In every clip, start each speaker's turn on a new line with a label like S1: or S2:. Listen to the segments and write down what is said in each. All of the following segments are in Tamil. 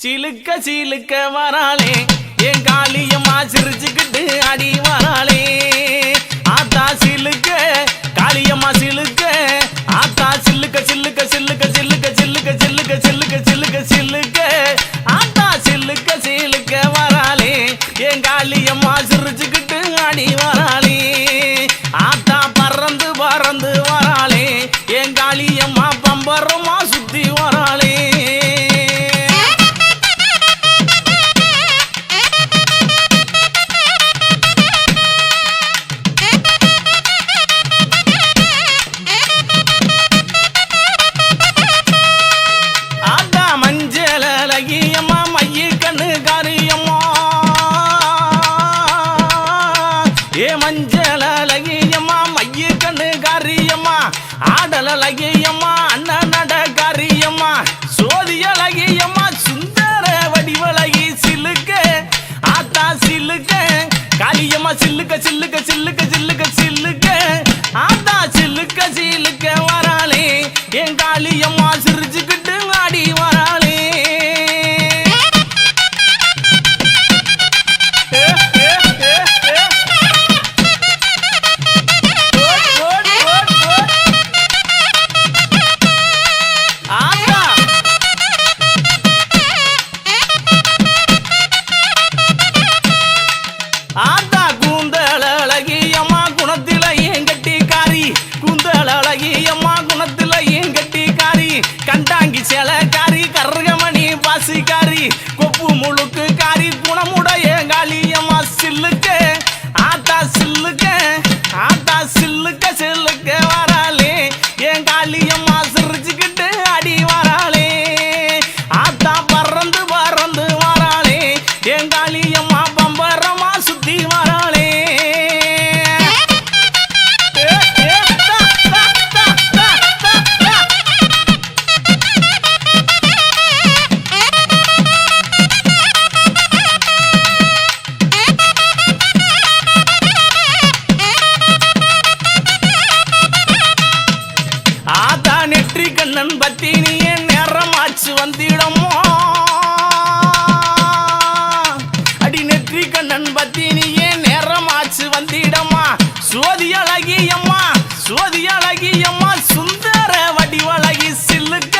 S1: சிலுக்க சிலுக்க வராளே என் காளியம்மா சிரிச்சுக்கிட்டு அடி வராளே ஆத்தா சிலுக்க காளியம்மா சிலுக்க ஆத்தா சில்லுக்க சில்லுக்க சில்லுக்க சில்லுக்க சில்லுக்க சில்லுக்க சில்லுக்க சில்லுக்க சில்லுக்க ஆத்தா சில்லுக்க சிலுக்க வராளே என் காளியம்மா சிரிச்சுக்கிட்டு அடி வராளே ஆத்தா பறந்து பறந்து வராளே என் காளியம்மா பம்பரமா சுத்தி வராளே மஞ்சளகியம்மா மைய கண்ணு காரியம்மா ஆடலகியம்மா அண்ணன் நட காரியம்மா சோதியலகியம்மா சுந்தர வடிவலகி சிலுக்க ஆத்தா சிலுக்க காளியம்மா சில்லுக்க சில்லுக்க சில்லுக்க சில்லுக்க சில்லுக்க ஆத்தா சில்லுக்க சிலுக்க வராளே என் காளியம்மா சிரிச்சுக்கிட்டு ஆடி வராளே ஆத்தா கூந்தல் அழகியம்மா குணத்தில ஏன் கட்டிக்காரி கூந்தல் அழகியம்மா குணத்தில ஏன் கட்டிக்காரி கண்டாங்கி சேலக்காரி கருகமணி பாசிக்காரி கொப்பு முழுக்கு காரி குணமுடைய காளியம்மா சில்லுக்க ஆத்தா சில்லுக்க ஆத்தா சில்லுக்க சில்லுக்க வராளே என் காளியம்மா சிரிச்சுக்கிட்டு அடி வராளே ஆத்தா பறந்து பறந்து வராளே என் காளியம்மா பம்பரமா சுத்தி வராளே ஆத்தா நெற்றி கண்ணன் பத்தி நீ என் நேரமாச்சு வந்திடமோ அடி நெற்றி கண்ணன் பத்தி நீ என் நேரமாச்சு வந்திடமா சோதியழகியம்மா சோதியழகியம்மா சுந்தர வடிவழகி சில்லுக்க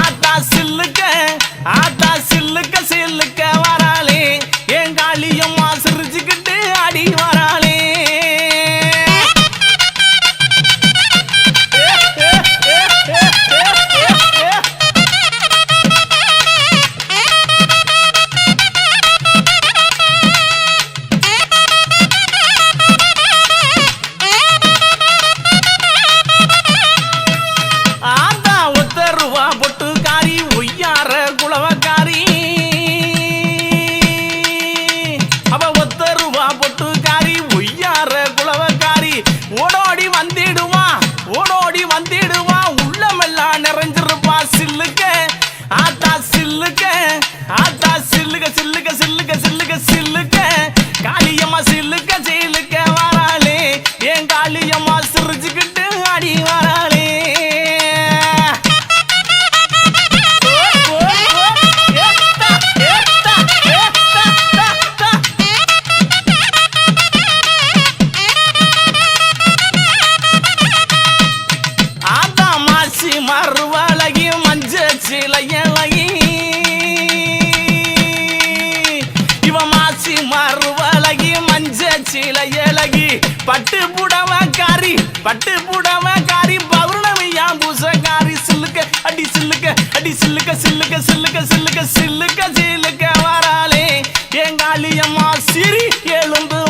S1: ஆத்தா சில்லுக்க ஆத்தா சில்லுக்க சில்லுக்க வராளே என் காளியம்மா சிரிச்சுக்கிட்டு அடி வராளே ஓடோடி வந்திடுவா ஓடோடி வந்திடுவா உள்ளமெல்லாம் நிறைஞ்சிருப்பா சில்லுக்க ஆத்தா சில்லுக்க ஆத்தா சில்லுக்க சில்லுக்க சில்லுக்க சில்லுக்க சில்லுக்க காளியம்மா சில்லுக்க சில்லுக்க வராளே என் காளியம்மா சிரிச்சுக்கிட்டு அடி வராளே மறுவழகி மஞ்ச சிலையழகி இவ மாசி மறுவழகி மஞ்ச சிலையழகி பட்டு புடவக்காரி பௌர்ணமியா பூசக்காரி சில்லுக்க அடி சில்லுக்க அடி சில்லுக்க சில்லுக்க சில்லுக்க சில்லுக்க சில்லுக்க சில்லுக்க வராளே என் காளியம்மா சிரி எழுந்து